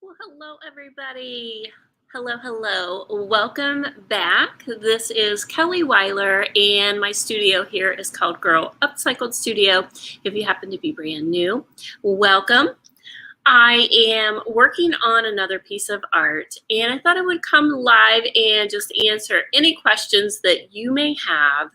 Well, hello, everybody. Hello. Welcome back. This is Kelly Wiler, and my studio here is called Girl Upcycled Studio. If you happen to be brand new, welcome. I am working on another piece of art, and I thought I would come live and just answer any questions that you may have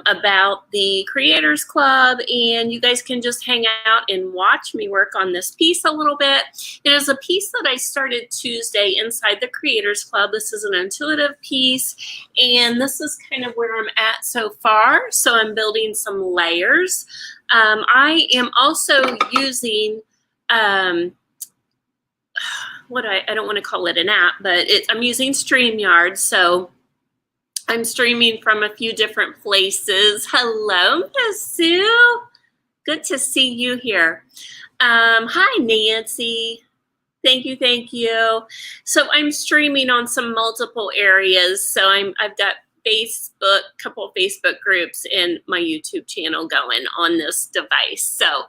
about the Creators Club, and you guys can just hang out and watch me work on this piece a little bit. It is a piece that I started Tuesday inside the Creators Club. This is an intuitive piece, and this is kind of where I'm at so far. So I'm building some layers. I am also using I don't want to call it an app, but I'm using StreamYard. So I'm streaming from a few different places. Hello, Miss Sue. Good to see you here. Hi, Nancy. Thank you. So I'm streaming on some multiple areas. So I've got Facebook, couple of Facebook groups, and my YouTube channel going on this device. So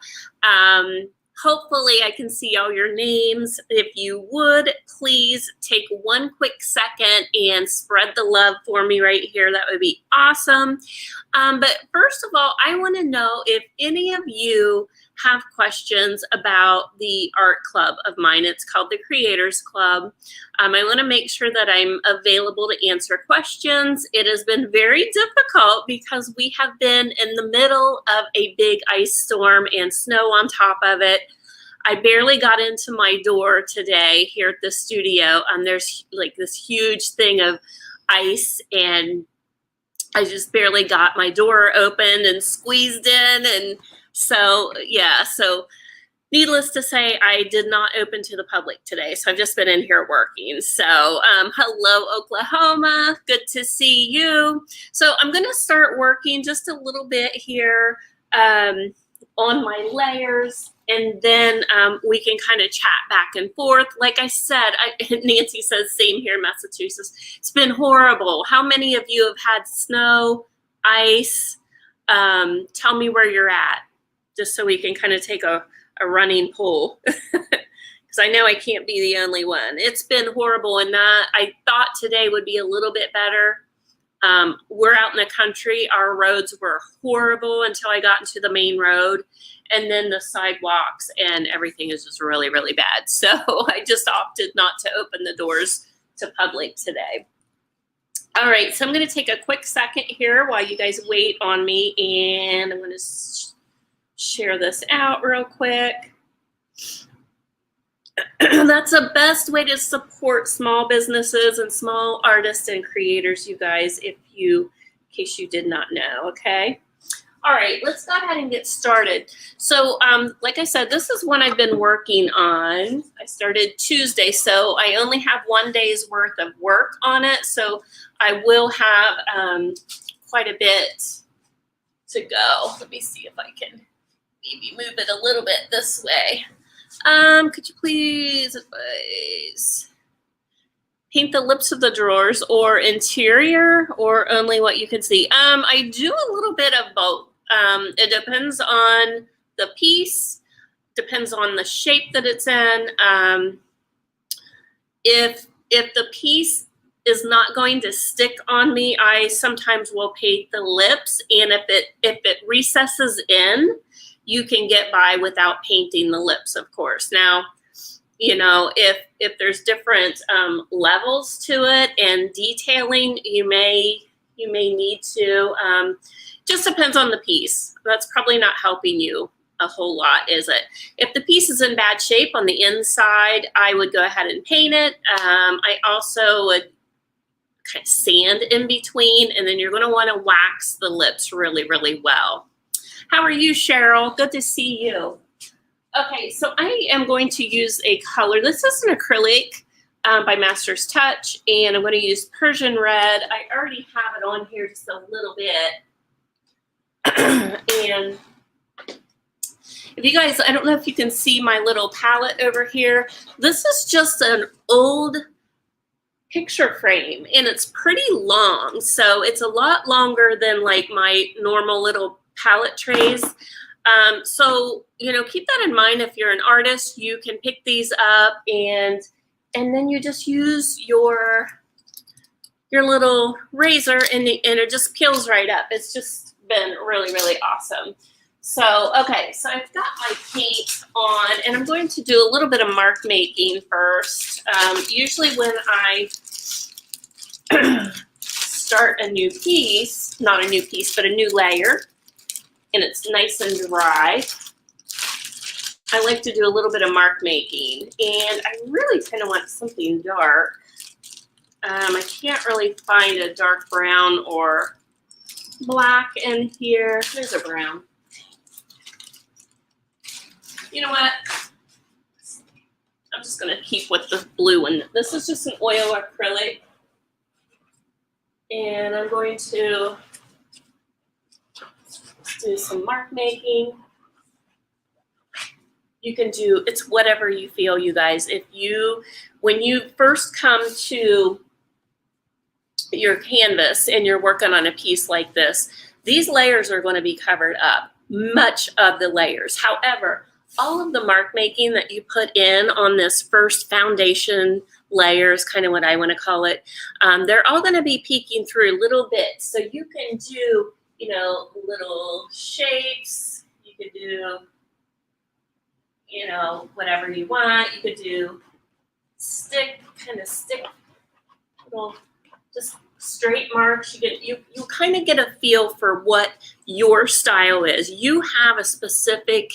hopefully I can see all your names. If you would, please take one quick second and spread the love for me right here. That would be awesome. But first of all, I want to know if any of you have questions about the art club of mine. It's called the Creators Club. I want to make sure that I'm available to answer questions. It has been very difficult because we have been in the middle of a big ice storm and snow on top of it. I barely got into my door today here at the studio. There's like this huge thing of ice, and I just barely got my door opened and squeezed in. And so, yeah, so needless to say, I did not open to the public today. So I've just been in here working. So hello, Oklahoma. Good to see you. So I'm going to start working just a little bit here on my layers. And then we can kind of chat back and forth. Like I said, Nancy says, same here in Massachusetts. It's been horrible. How many of you have had snow, ice? Tell me where you're at, just so we can kind of take a running poll. Because I know I can't be the only one. It's been horrible, and I thought today would be a little bit better. We're out in the country. Our roads were horrible until I got into the main road. And then the sidewalks and everything is just really, really bad. So I just opted not to open the doors to public today. All right, so I'm going to take a quick second here while you guys wait on me. And I'm going to share this out real quick. That's the best way to support small businesses and small artists and creators, you guys, in case you did not know, okay? All right, let's go ahead and get started. So like I said, this is one I've been working on. I started Tuesday, so I only have 1 day's worth of work on it. So I will have quite a bit to go. Let me see if I can maybe move it a little bit this way. Could you please advise? Paint the lips of the drawers or interior, or only what you can see? I do a little bit of both. It depends on the piece, depends on the shape that it's in. If the piece is not going to stick on me, I sometimes will paint the lips, and if it recesses in, you can get by without painting the lips, of course. Now, you know, if there's different levels to it and detailing, you may need to. Just depends on the piece. That's probably not helping you a whole lot, is it? If the piece is in bad shape on the inside, I would go ahead and paint it. I also would kind of sand in between, and then you're going to want to wax the lips really, really well. How are you, Cheryl? Good to see you. Okay, so I am going to use a color. This is an acrylic by Master's Touch, and I'm going to use Persian Red. I already have it on here just a little bit. And if you guys, I don't know if you can see my little palette over here. This is just an old picture frame, and it's pretty long. So it's a lot longer than like my normal little palette trays. So, keep that in mind. If you're an artist, you can pick these up and then you just use your little razor and it just peels right up. It's just been really, really awesome. So, okay, so I've got my paint on and I'm going to do a little bit of mark making first. Usually when I start a new piece, not a new piece, but a new layer, and it's nice and dry, I like to do a little bit of mark making. And I really kind of want something dark. I can't really find a dark brown or black in here. There's a brown. You know what? I'm just going to keep with the blue one. This is just an oil acrylic. And I'm going to do some mark making. You can do, it's whatever you feel, you guys. When you first come to your canvas and you're working on a piece like this, these layers are going to be covered up, much of the layers. However, all of the mark making that you put in on this first foundation layer is kind of what I want to call it. They're all going to be peeking through a little bit. So you can do, little shapes. You could do, whatever you want. You could do stick, little, just straight marks. You kind of get a feel for what your style is. You have a specific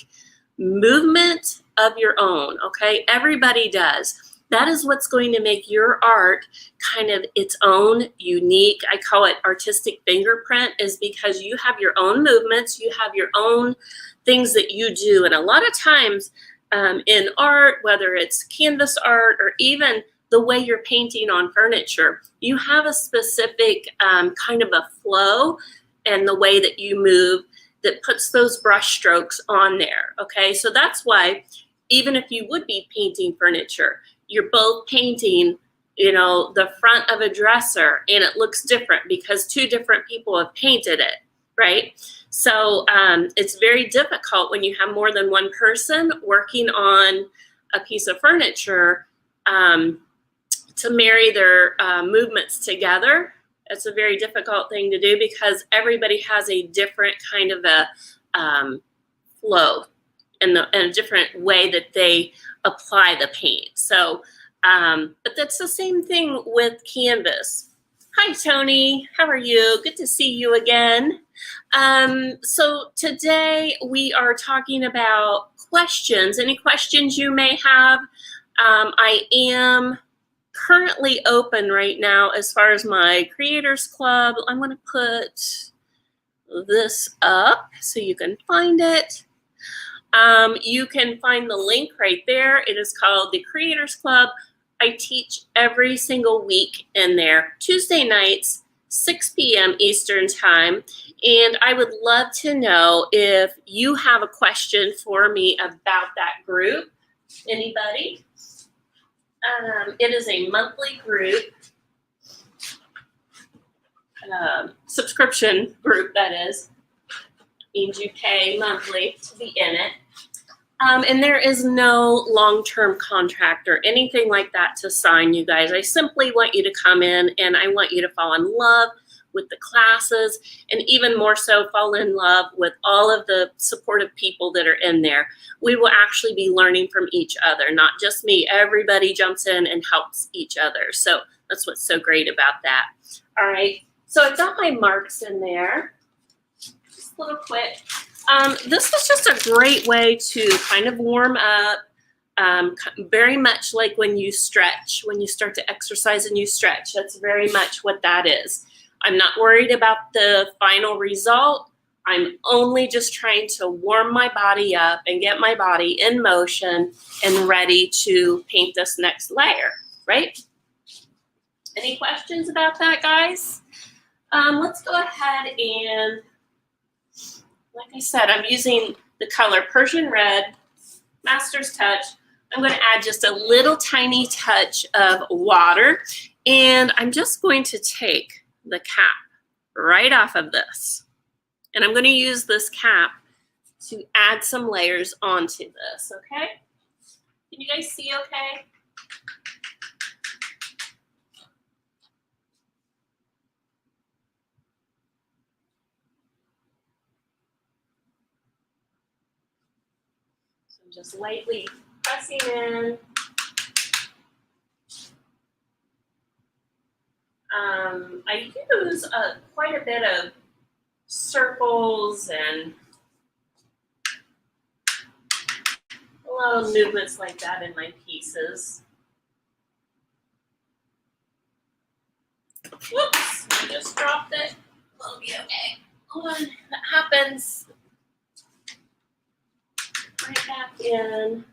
movement of your own, okay? Everybody does. That is what's going to make your art kind of its own, unique. I call it artistic fingerprint, is because you have your own movements, you have your own things that you do. And a lot of times in art, whether it's canvas art or even the way you're painting on furniture, you have a specific kind of a flow and the way that you move that puts those brush strokes on there, okay? So that's why even if you would be painting furniture, you're both painting, the front of a dresser and it looks different because two different people have painted it, right? So it's very difficult when you have more than one person working on a piece of furniture to marry their movements together. It's a very difficult thing to do because everybody has a different kind of a flow and a different way that they apply the paint. So, but that's the same thing with canvas. Hi, Tony. How are you? Good to see you again. So today we are talking about questions. Any questions you may have? I am currently open right now as far as my Creators Club. I'm going to put this up so you can find it. You can find the link right there. It is called the Creators Club. I teach every single week in there, Tuesday nights, 6 p.m. Eastern Time. And I would love to know if you have a question for me about that group. Anybody? It is a monthly group, subscription group, that is. Means you pay monthly to be in it. And there is no long-term contract or anything like that to sign, you guys. I simply want you to come in and I want you to fall in love with the classes and even more so fall in love with all of the supportive people that are in there. We will actually be learning from each other, not just me. Everybody jumps in and helps each other. So that's what's so great about that. All right, so I've got my marks in there. Just a little quick. This is just a great way to kind of warm up, very much like when you stretch, when you start to exercise and you stretch. That's very much what that is. I'm not worried about the final result. I'm only just trying to warm my body up and get my body in motion and ready to paint this next layer, right? Any questions about that, guys? Let's go ahead and, like I said, I'm using the color Persian Red, Master's Touch. I'm going to add just a little tiny touch of water, and I'm just going to take the cap right off of this. And I'm going to use this cap to add some layers onto this, okay? Can you guys see okay? So I'm just lightly pressing in. I use quite a bit of circles and little movements like that in my pieces. Whoops, I just dropped it. We'll be okay. Hold on, that happens. Right back in.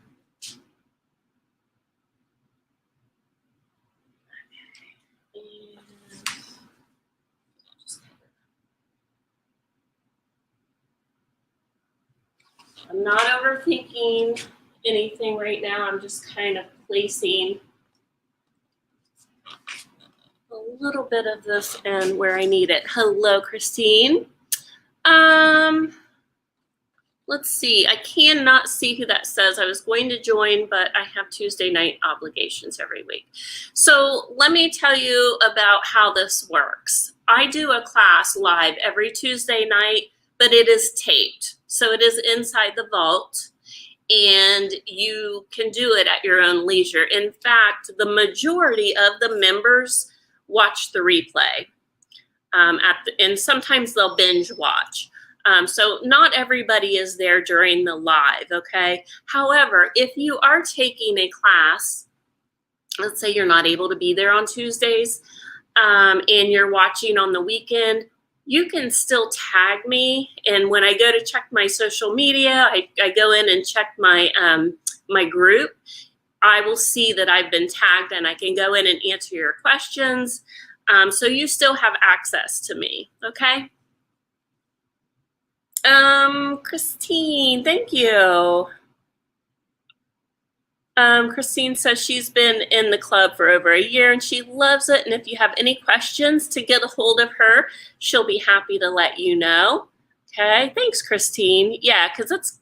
I'm not overthinking anything right now. I'm just kind of placing a little bit of this in where I need it. Hello, Christine. Let's see. I cannot see who that says. I was going to join, but I have Tuesday night obligations every week. So let me tell you about how this works. I do a class live every Tuesday night, but it is taped. So it is inside the vault, and you can do it at your own leisure. In fact, the majority of the members watch the replay, and sometimes they'll binge watch. So not everybody is there during the live, okay? However, if you are taking a class, let's say you're not able to be there on Tuesdays, and you're watching on the weekend, you can still tag me. And when I go to check my social media, I go in and check my, my group. I will see that I've been tagged, and I can go in and answer your questions. So you still have access to me, okay? Christine, thank you. Christine says she's been in the club for over a year and she loves it. And if you have any questions to get a hold of her, she'll be happy to let you know. Okay, thanks, Christine. Yeah, because it's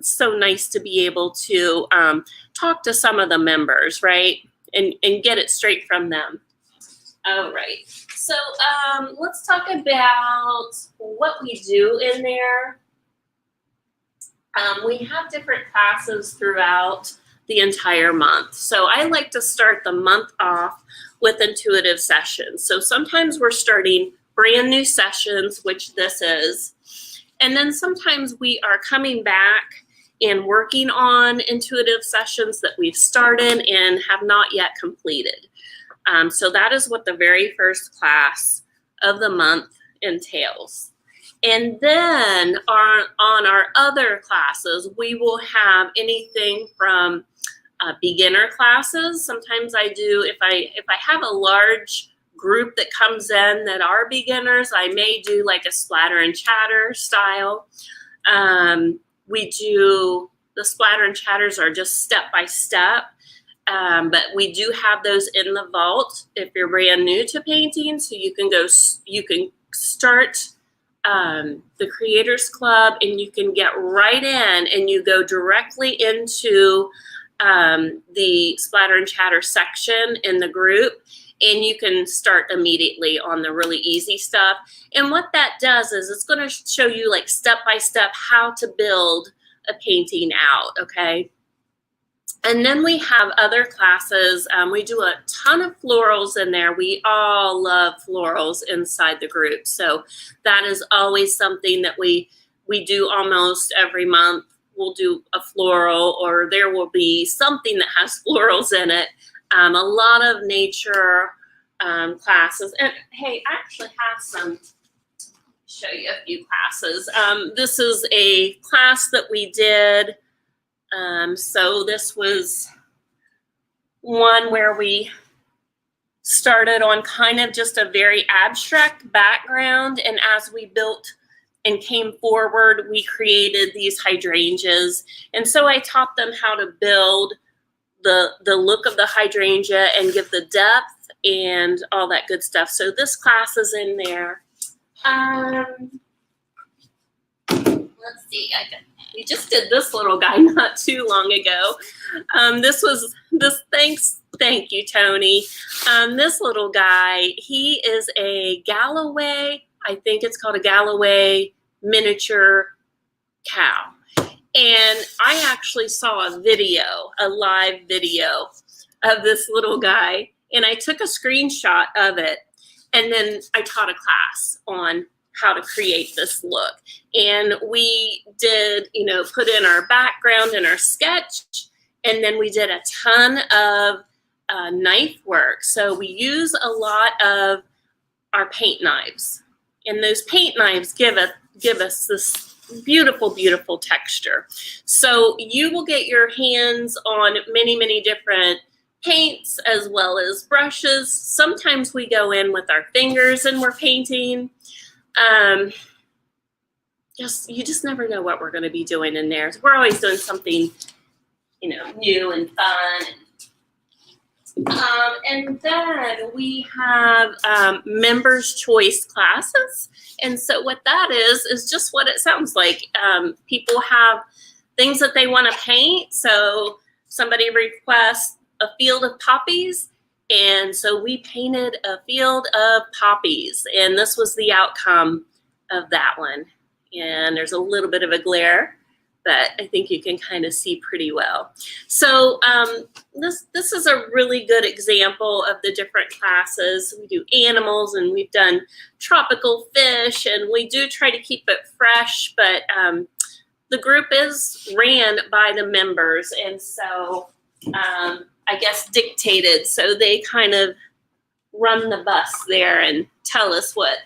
so nice to be able to talk to some of the members, right? And get it straight from them. All right, so let's talk about what we do in there. We have different classes throughout the entire month. So I like to start the month off with intuitive sessions. So sometimes we're starting brand new sessions, which this is. And then sometimes we are coming back and working on intuitive sessions that we've started and have not yet completed. So that is what the very first class of the month entails. And then on our other classes, we will have anything from beginner classes. Sometimes I do, if I have a large group that comes in that are beginners, I may do like a splatter and chatter style. We do, the splatter and chatters are just step by step. But we do have those in the vault if you're brand new to painting. So you can start the Creators Club and you can get right in and you go directly into the splatter and chatter section in the group, and you can start immediately on the really easy stuff. And what that does is it's going to show you like step by step how to build a painting out, okay? And then we have other classes. We do a ton of florals in there. We all love florals inside the group. So that is always something that we do almost every month. We'll do a floral, or there will be something that has florals in it. A lot of nature classes. And hey, I actually have some, show you a few classes. This is a class that we did. So this was one where we started on kind of just a very abstract background, and as we built and came forward, we created these hydrangeas. And so I taught them how to build the look of the hydrangea and give the depth and all that good stuff. So this class is in there. Let's see, I We just did this little guy not too long ago. Thank you, Tony. This little guy, he is a Galloway, I think it's called a Galloway miniature cow. And I actually saw a live video of this little guy, and I took a screenshot of it, and then I taught a class on how to create this look. And we did, put in our background and our sketch, and then we did a ton of knife work. So we use a lot of our paint knives, and those paint knives give us this beautiful, beautiful texture. So you will get your hands on many, many different paints as well as brushes. Sometimes we go in with our fingers and we're painting. You just never know what we're going to be doing in there. So we're always doing something, new and fun. And then we have members' choice classes. And so what that is just what it sounds like. People have things that they want to paint. So somebody requests a field of poppies. And so we painted a field of poppies. And this was the outcome of that one. And there's a little bit of a glare, but I think you can kind of see pretty well. So this is a really good example of the different classes. We do animals, and we've done tropical fish, and we do try to keep it fresh, but the group is ran by the members, and so I guess dictated. So they kind of run the bus there and tell us what,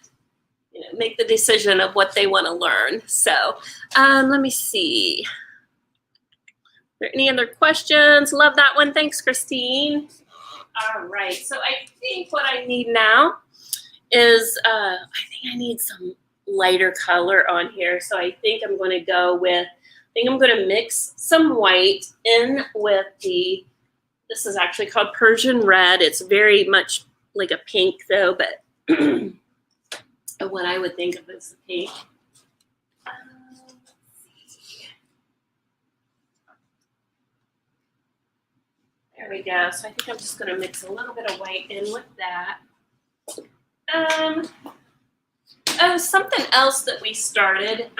make the decision of what they want to learn. So let me see. Are there any other questions? Love that one. Thanks, Christine. All right. So I think what I need now is, I think I need some lighter color on here. So I think I'm going to go with, I'm going to mix some white in with this is actually called Persian red. It's very much like a pink though, but what I would think of as a pink. There we go. So I think I'm just going to mix a little bit of white in with that. Something else that we started.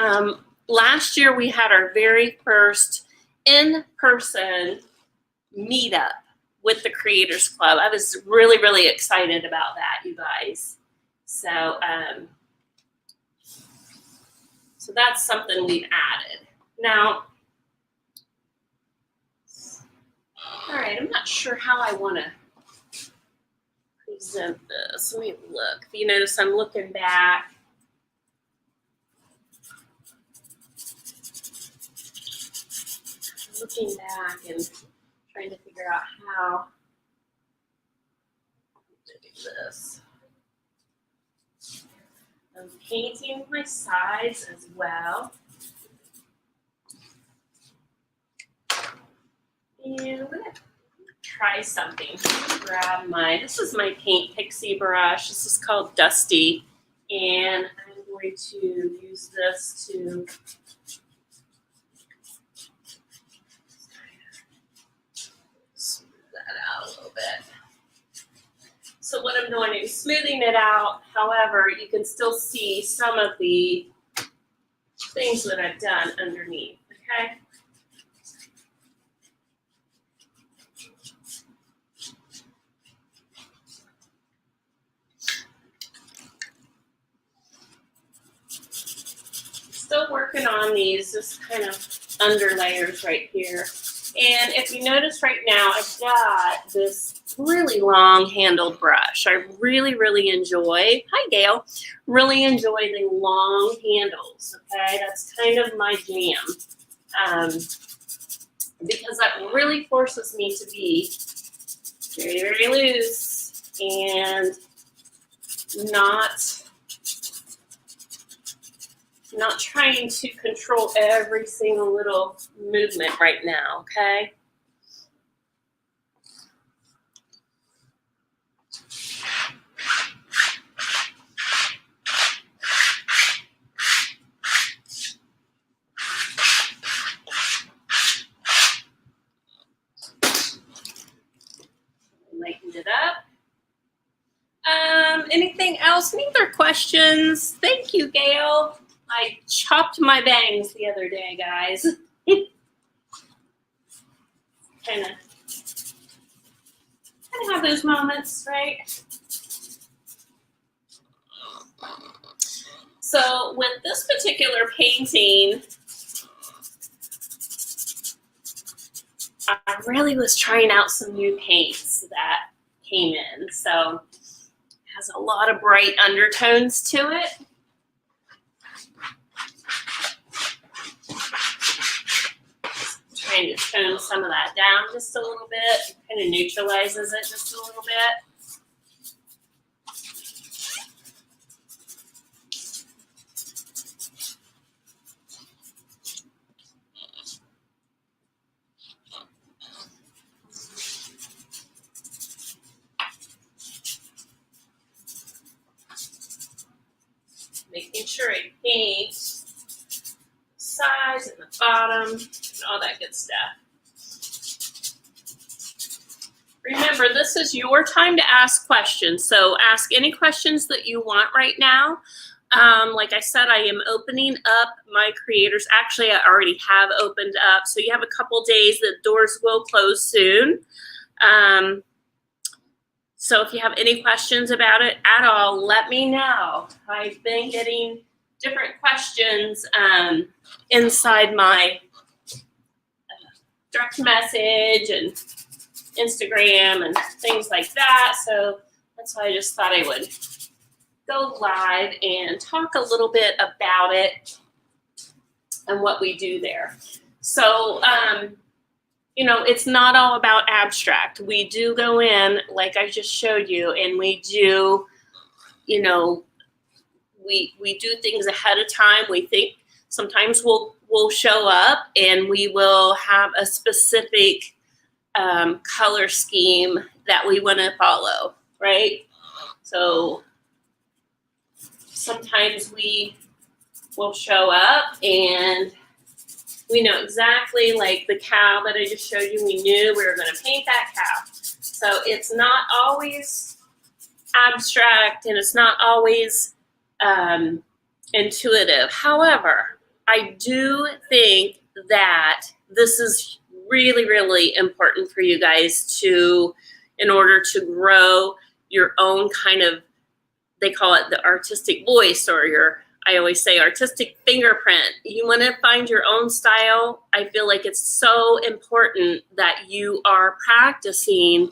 Last year we had our very first in-person meetup with the Creators Club. I was really, really excited about that, you guys. So, so that's something we've added. Now, all right, I'm not sure how I want to present this. Let me look. If you notice, I'm looking back. Looking back and trying to figure out how to do this. I'm painting my sides as well. And I'm going to try something. Grab this is my Paint Pixie brush. This is called Dusty. And I'm going to use this to smooth that out a little bit. So what I'm doing is smoothing it out. However, you can still see some of the things that I've done underneath, okay? Still working on these, just kind of under layers right here. And if you notice right now, I've got this really long handled brush. I really, really enjoy, hi Gail, really enjoy the long handles, okay? That's kind of my jam. Because that really forces me to be very, very loose and not trying to control every single little movement right now, okay? anything else? Any other questions? Thank you, Gail. I chopped my bangs the other day, guys. kind of have those moments, right? So with this particular painting, I really was trying out some new paints that came in. So it has a lot of bright undertones to it. Trying to tone some of that down just a little bit. Kind of neutralizes it just a little bit. Making sure I paint the sides and the bottom and all that good stuff. Remember, this is your time to ask questions. So ask any questions that you want right now. Like I said, I am opening up my creators. Actually, I already have opened up. So you have a couple days. The doors will close soon. So if you have any questions about it at all, let me know. I've been getting different questions inside my direct message and Instagram and things like that. So that's why I just thought I would go live and talk a little bit about it and what we do there. So, you know, it's not all about abstract. We do go in, like I just showed you, and we do, you know, we do things ahead of time. We think sometimes we'll show up and we will have a specific color scheme that we want to follow, right? So sometimes we will show up and we know exactly, like the cow that I just showed you, we knew we were going to paint that cow. So it's not always abstract and it's not always intuitive. However, I do think that this is really, really important for you guys to, in order to grow your own kind of, they call it the artistic voice, or your, I always say artistic fingerprint. You want to find your own style. I feel like it's so important that you are practicing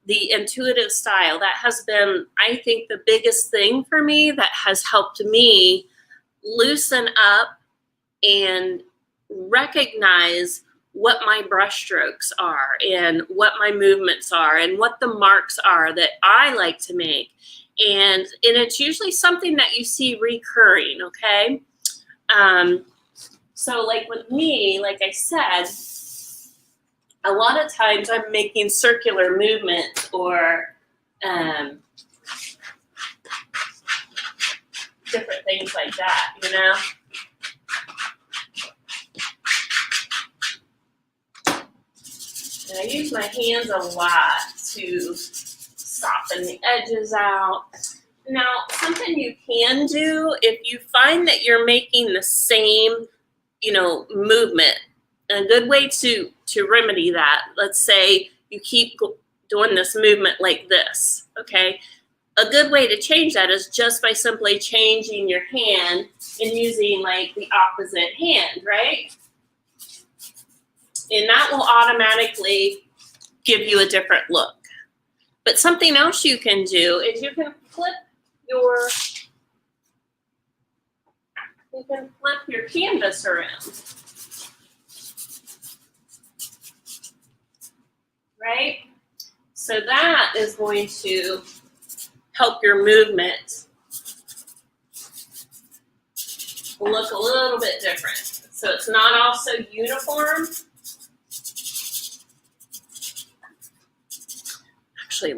the intuitive style. That has been, I think, the biggest thing for me that has helped me loosen up and recognize what my brush strokes are and what my movements are and what the marks are that I like to make. And it's usually something that you see recurring, okay? So like with me, like I said, a lot of times I'm making circular movements or different things like that, you know? And I use my hands a lot to soften the edges out. Now, something you can do, if you find that you're making the same, you know, movement, a good way to remedy that, let's say you keep doing this movement like this, okay? A good way to change that is just by simply changing your hand and using like the opposite hand, right? And that will automatically give you a different look. But something else you can do is you can flip your canvas around. Right? So that is going to help your movement look a little bit different. So it's not all so uniform. Actually,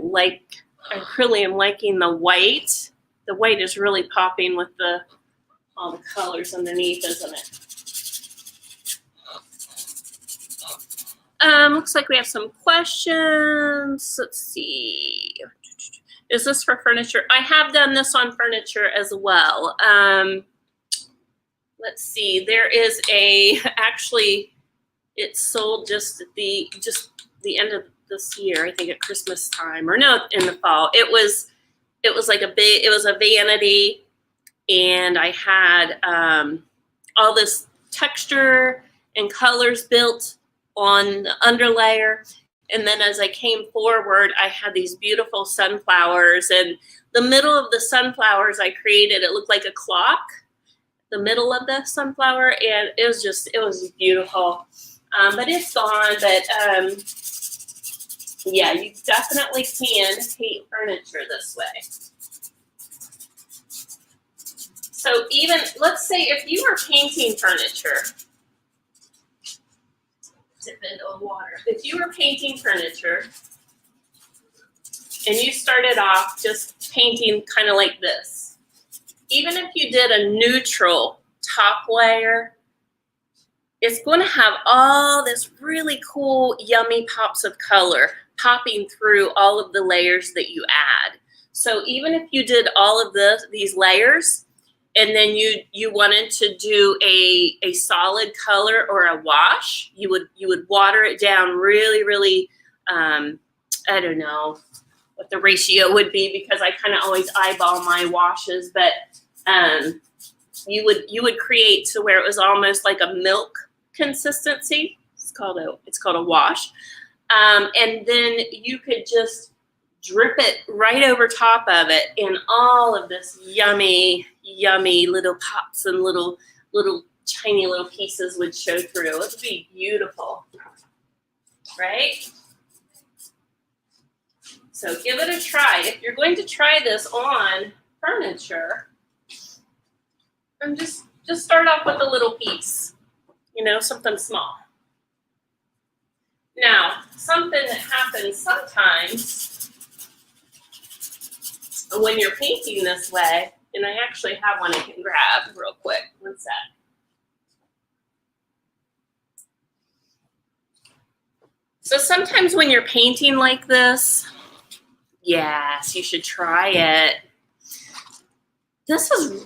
I really am liking the white. The white is really popping with all the colors underneath, isn't it? Looks like we have some questions. Let's see. Is this for furniture? I have done this on furniture as well. Let's see. There is actually, it sold just at the end of this year. I think at Christmas time, or no, in the fall. It was like it was a vanity, and I had all this texture and colors built on the underlayer. And then as I came forward, I had these beautiful sunflowers, and the middle of the sunflowers I created, it looked like a clock, the middle of the sunflower, and it was beautiful. But it's gone, but yeah, you definitely can paint furniture this way. So even, let's say if you were painting furniture, dip into water. If you were painting furniture and you started off just painting kind of like this, even if you did a neutral top layer, it's going to have all this really cool, yummy pops of color popping through all of the layers that you add. So even if you did all of these layers, and then you wanted to do a solid color or a wash, you would water it down really, really, I don't know what the ratio would be, because I kind of always eyeball my washes, but you would create to where it was almost like a milk consistency. It's called a wash. And then you could just drip it right over top of it, and all of this yummy, yummy little pops and little tiny little pieces would show through. It would be beautiful, right? So give it a try. If you're going to try this on furniture, and just start off with a little piece, something small. Now, something that happens sometimes when you're painting this way, and I actually have one I can grab real quick. One sec. So sometimes when you're painting like this, yes, you should try it.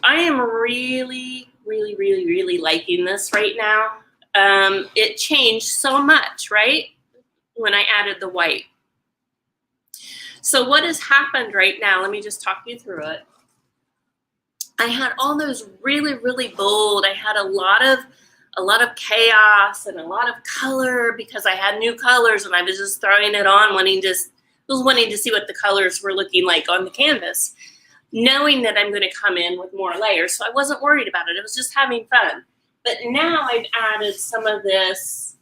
I am really, really, really, really liking this right now. It changed so much, right? When I added the white. So what has happened right now, let me just talk you through it. I had all those really, really bold, I had a lot of chaos and a lot of color, because I had new colors and I was just throwing it on, wanting to see what the colors were looking like on the canvas, knowing that I'm going to come in with more layers. So I wasn't worried about it. It was just having fun. But now I've added some of this,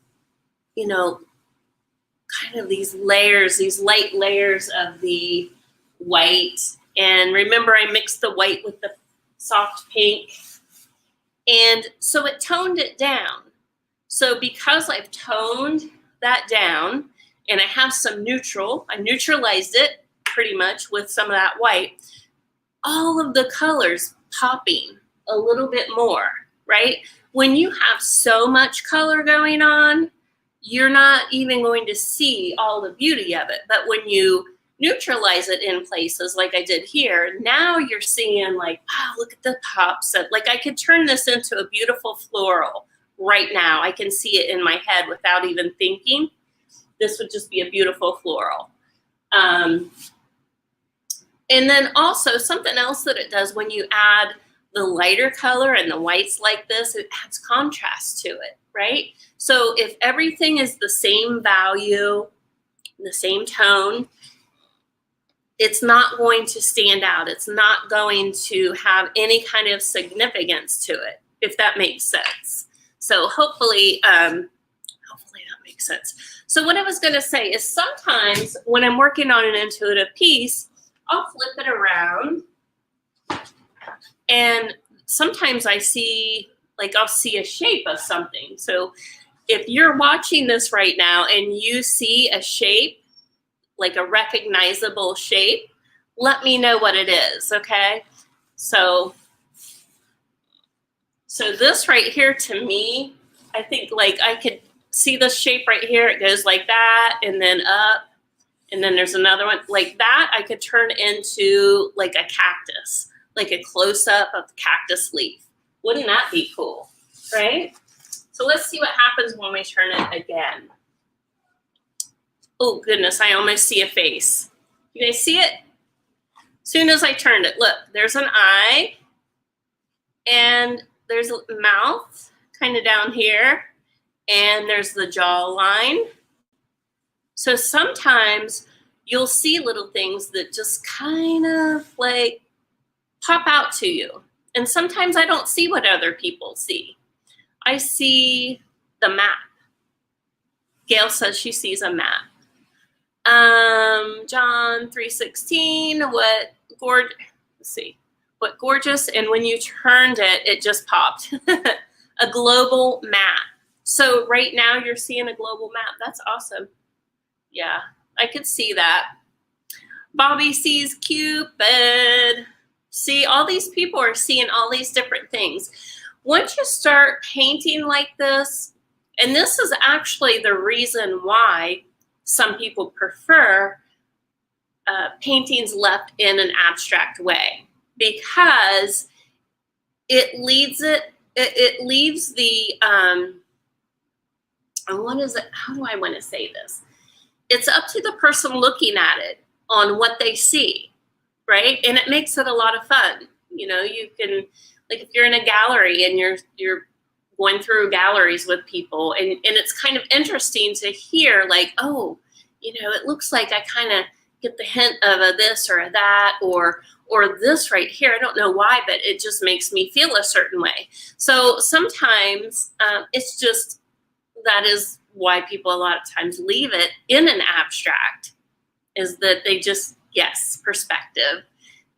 kind of these layers, these light layers of the white. And remember, I mixed the white with the soft pink. And so it toned it down. So because I've toned that down and I have some neutral, I neutralized it pretty much with some of that white, all of the colors popping a little bit more, right? When you have so much color going on, you're not even going to see all the beauty of it. But when you neutralize it in places like I did here, now you're seeing like, wow, look at the pops. Like I could turn this into a beautiful floral right now. I can see it in my head without even thinking. This would just be a beautiful floral. And then also something else that it does when you add the lighter color and the whites like this, it adds contrast to it, right? So if everything is the same value, the same tone, it's not going to stand out. It's not going to have any kind of significance to it, if that makes sense. So hopefully that makes sense. So what I was going to say is sometimes when I'm working on an intuitive piece, I'll flip it around, and sometimes I'll see a shape of something. So if you're watching this right now and you see a shape, like a recognizable shape, let me know what it is, okay? So this right here, to me, I think like I could see the shape right here? It goes like that and then up. And then there's another one like that. I could turn into like a cactus, like a close-up of the cactus leaf. Wouldn't that be cool, right? So let's see what happens when we turn it again. Oh goodness, I almost see a face. You guys see it? As soon as I turned it, look, there's an eye and there's a mouth kind of down here and there's the jawline. So sometimes you'll see little things that just kind of like pop out to you. And sometimes I don't see what other people see. I see the map. Gail says she sees a map. John 3:16, what gorgeous. And when you turned it, it just popped. A global map. So right now you're seeing a global map. That's awesome. Yeah, I could see that. Bobby sees Cupid. See, all these people are seeing all these different things. Once you start painting like this, and this is actually the reason why some people prefer paintings left in an abstract way, because it leaves the, what is it? How do I want to say this? It's up to the person looking at it on what they see, right? And it makes it a lot of fun. You know, you can, like if you're in a gallery and you're going through galleries with people and it's kind of interesting to hear like, oh, you know, it looks like I kind of get the hint of a this or a that or this right here. I don't know why, but it just makes me feel a certain way. So sometimes it's just, that is why people a lot of times leave it in an abstract, is that they just, yes, perspective,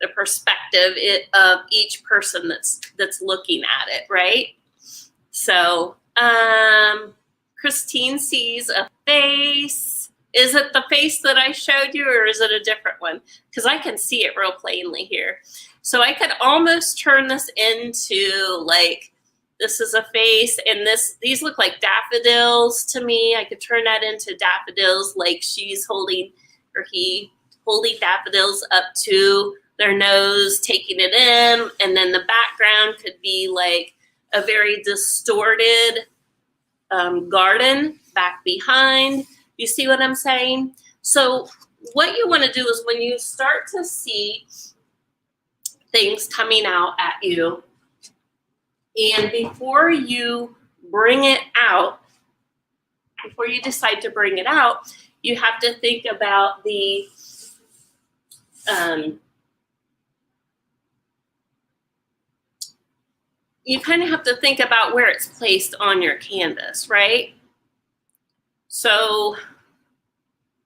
the perspective of each person that's looking at it, right? So Christine sees a face. Is it the face that I showed you or is it a different one? Because I can see it real plainly here. So I could almost turn this into like, this is a face, and these look like daffodils to me. I could turn that into daffodils, like she's holding, or he holding daffodils up to their nose, taking it in, and then the background could be like a very distorted garden back behind. You see what I'm saying? So what you want to do is when you start to see things coming out at you, and before you bring it out, before you decide to bring it out, you have to think about the you kind of have to think about where it's placed on your canvas, right? So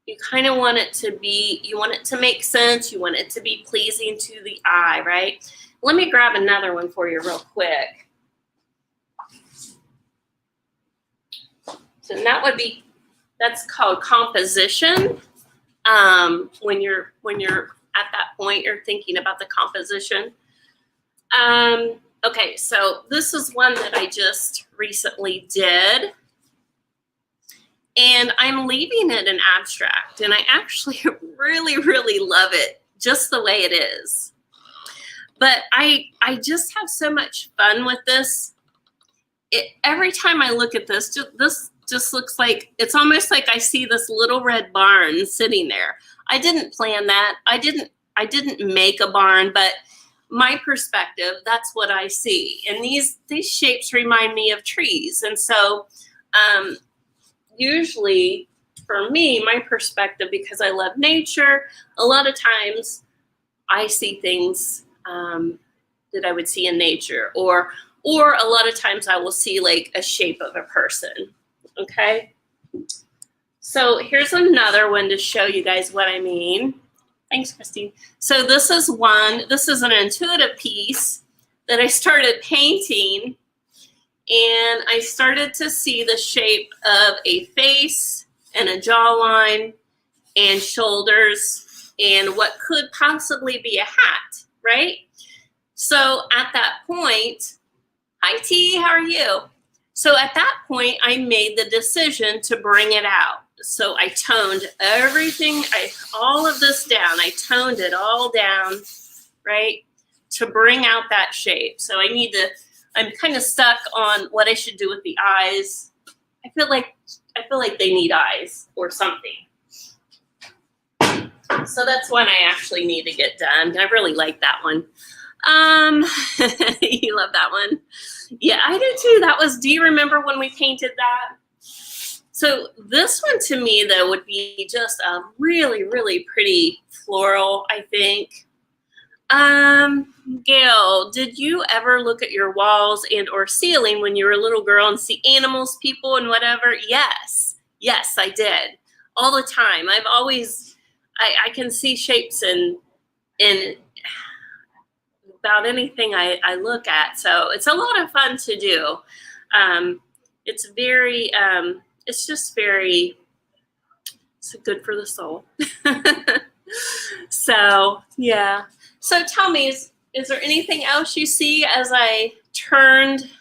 you kind of want it to be, you want it to make sense, you want it to be pleasing to the eye, right? Let me grab another one for you real quick. So that would be, that's called composition. When you're at that point, you're thinking about the composition. Okay, so this is one that I just recently did. And I'm leaving it in abstract. And I actually really, really love it just the way it is. But I just have so much fun with this. Every time I look at this just looks like, it's almost like I see this little red barn sitting there. I didn't plan that. I didn't make a barn, but my perspective, that's what I see. And these shapes remind me of trees. And so usually for me, my perspective, because I love nature, a lot of times I see things that I would see in nature, or a lot of times I will see like a shape of a person. Okay, so here's another one to show you guys what I mean. Thanks, Christine. So this is an intuitive piece that I started painting, and I started to see the shape of a face and a jawline and shoulders and what could possibly be a hat, right? So at that point, hi T, how are you? So at that point, I made the decision to bring it out. So I toned everything, all of this down. I toned it all down, right, to bring out that shape. So I'm kind of stuck on what I should do with the eyes. I feel like they need eyes or something. So that's one I actually need to get done. I really like that one. You love that one. Yeah, I do too. Do you remember when we painted that? So this one to me though would be just a really, really pretty floral, I think. Gail, did you ever look at your walls and or ceiling when you were a little girl and see animals, people, and whatever? Yes, I did. All the time. I can see shapes in about anything I look at. So it's a lot of fun to do. It's good for the soul. So, yeah. So tell me, is there anything else you see as I turned?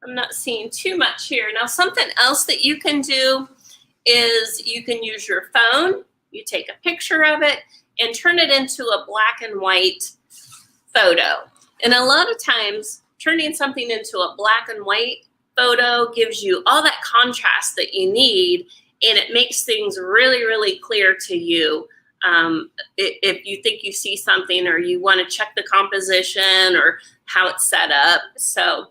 I'm not seeing too much here. Now, something else that you can do is you can use your phone. You take a picture of it and turn it into a black and white photo. And a lot of times, turning something into a black and white photo gives you all that contrast that you need, and it makes things really, really clear to you. If you think you see something or you want to check the composition or how it's set up. So,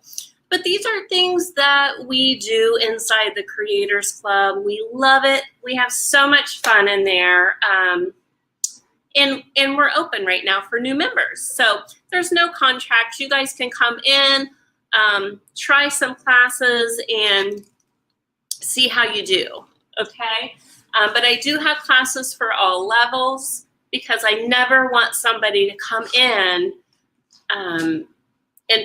but these are things that we do inside the Creators Club. We love it. We have so much fun in there. And we're open right now for new members. So there's no contract. You guys can come in, try some classes and see how you do, okay? But I do have classes for all levels because I never want somebody to come in and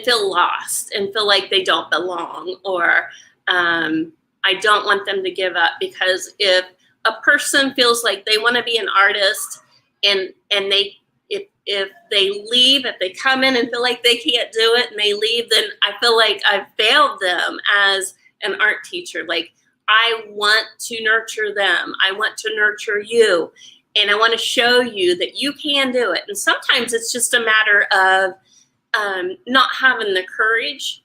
feel lost and feel like they don't belong, or I don't want them to give up, because if a person feels like they want to be an artist and if they come in and feel like they can't do it and they leave, then I feel like I've failed them as an art teacher. Like, I want to nurture them. I want to nurture you. And I want to show you that you can do it. And sometimes it's just a matter of not having the courage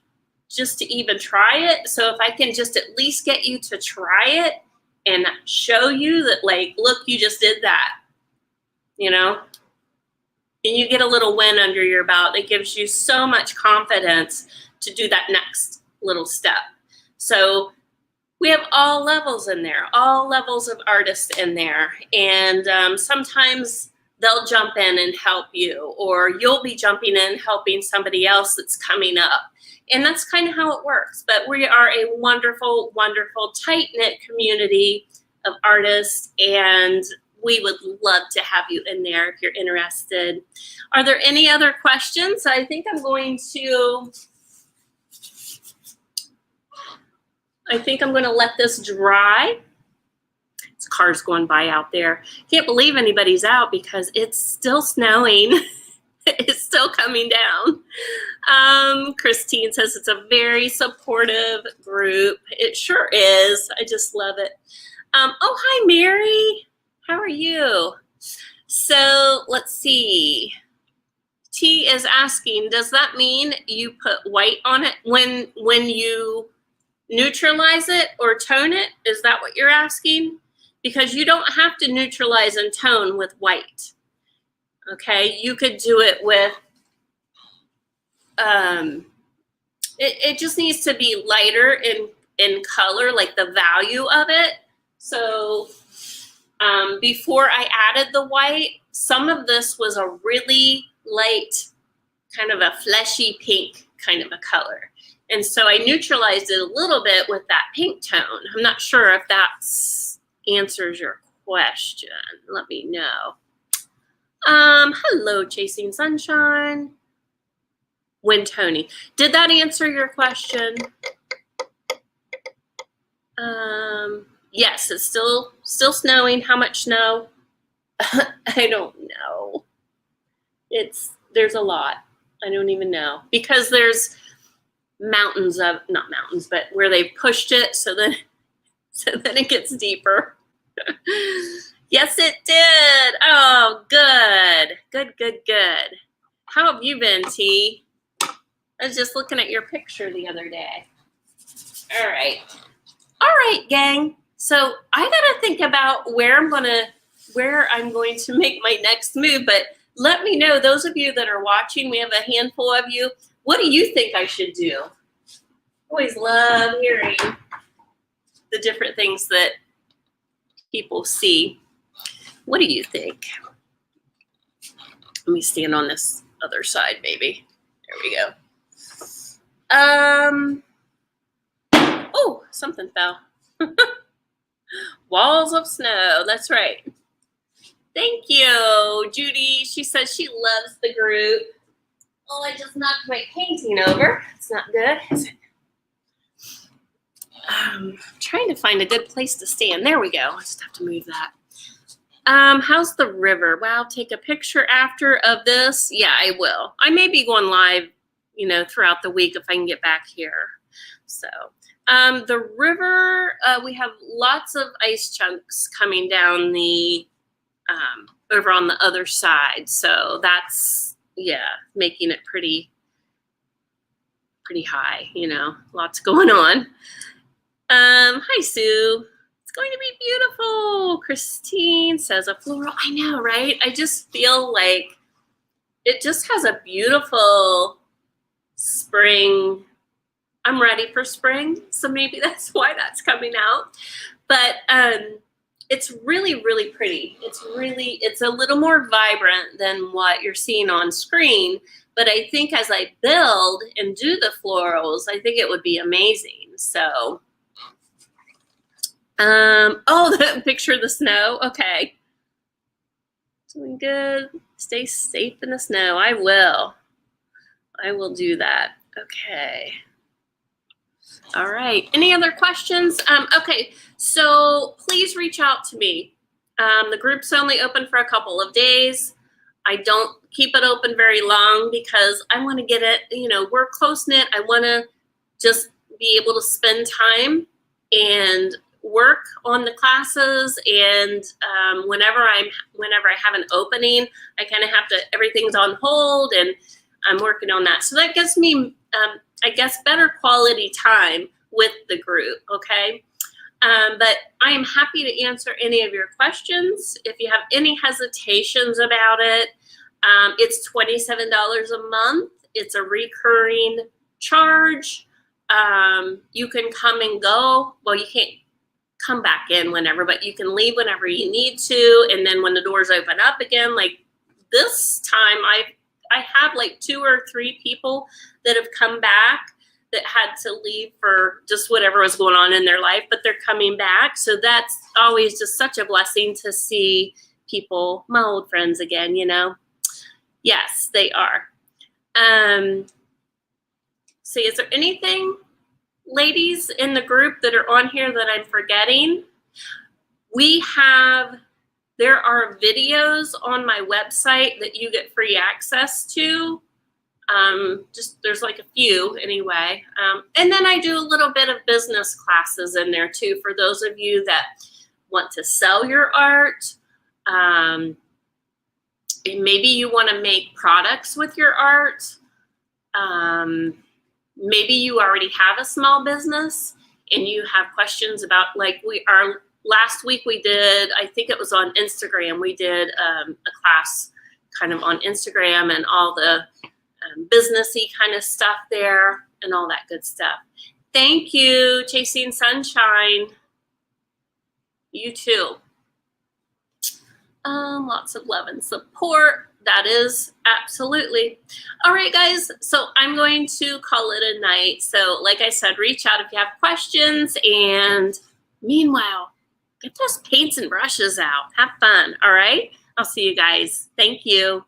just to even try it. So if I can just at least get you to try it and show you that, like, look, you just did that, you know, and you get a little win under your belt, it gives you so much confidence to do that next little step. So we have all levels in there, all levels of artists in there. And sometimes they'll jump in and help you, or you'll be jumping in helping somebody else that's coming up. And that's kind of how it works. But we are a wonderful, wonderful, tight-knit community of artists, and we would love to have you in there if you're interested. Are there any other questions? I think I'm going to let this dry. It's cars going by out there. Can't believe anybody's out because it's still snowing. It's still coming down. Christine says it's a very supportive group. It sure is. I just love it. Oh, hi, Mary. How are you? So let's see. T is asking, does that mean you put white on it when you neutralize it or tone it? Is that what you're asking? Because you don't have to neutralize and tone with white. Okay, you could do it with, it just needs to be lighter in color, like the value of it. So before I added the white, some of this was a really light, kind of a fleshy pink kind of a color. And so I neutralized it a little bit with that pink tone. I'm not sure if that answers your question. Let me know. Hello, Chasing Sunshine. When Tony. Did that answer your question? Yes, it's still snowing. How much snow? I don't know. There's a lot. I don't even know. Because there's mountains of, not mountains, but where they pushed it so then it gets deeper. Yes, it did. Oh, good. Good. How have you been, T? I was just looking at your picture the other day. All right, gang. So I gotta think about where I'm going to make my next move. But let me know, those of you that are watching, we have a handful of you. What do you think I should do? Always love hearing the different things that people see. What do you think? Let me stand on this other side, maybe. There we go. Oh, something fell. Walls of snow. That's right. Thank you, Judy. She says she loves the group. Oh, I just knocked my painting over. It's not good, is it? Trying to find a good place to stand. There we go. I just have to move that. How's the river? Wow, take a picture after of this. Yeah, I will. I may be going live, throughout the week if I can get back here. So, the river, we have lots of ice chunks coming down the, over on the other side. So that's, making it pretty high, lots going on. Hi, Sue. It's going to be beautiful. Christine says a floral. I know, right? I just feel like it just has a beautiful spring. I'm ready for spring, so maybe that's why that's coming out. But it's really, really pretty. It's a little more vibrant than what you're seeing on screen. But I think as I build and do the florals, I think it would be amazing. So, oh, the picture of the snow. Okay. Doing good. Stay safe in the snow. I will do that. Okay. All right. Any other questions? Okay. So please reach out to me. The group's only open for a couple of days. I don't keep it open very long because I want to get it, we're close-knit. I want to just be able to spend time and work on the classes, and whenever I have an opening, I kind of have to, everything's on hold, and I'm working on that. So that gives me, I guess, better quality time with the group, okay? But I am happy to answer any of your questions. If you have any hesitations about it, it's $27 a month. It's a recurring charge. You can come and go. Well, you can't come back in whenever, but you can leave whenever you need to. And then when the doors open up again, like this time, I have like 2 or 3 people that have come back that had to leave for just whatever was going on in their life, but they're coming back. So that's always just such a blessing to see people, my old friends again, Yes, they are. So is there anything, ladies in the group that are on here that I'm forgetting? There are videos on my website that you get free access to. There's like a few anyway. And then I do a little bit of business classes in there too, for those of you that want to sell your art. Maybe you want to make products with your art. Maybe you already have a small business and you have questions about, like, last week we did, I think it was on Instagram, we did a class kind of on Instagram and all the businessy kind of stuff there and all that good stuff. Thank you, Chasing Sunshine. You too. Lots of love and support. That is absolutely. All right, guys. So I'm going to call it a night. So like I said, reach out if you have questions. And meanwhile, get those paints and brushes out. Have fun. All right. I'll see you guys. Thank you.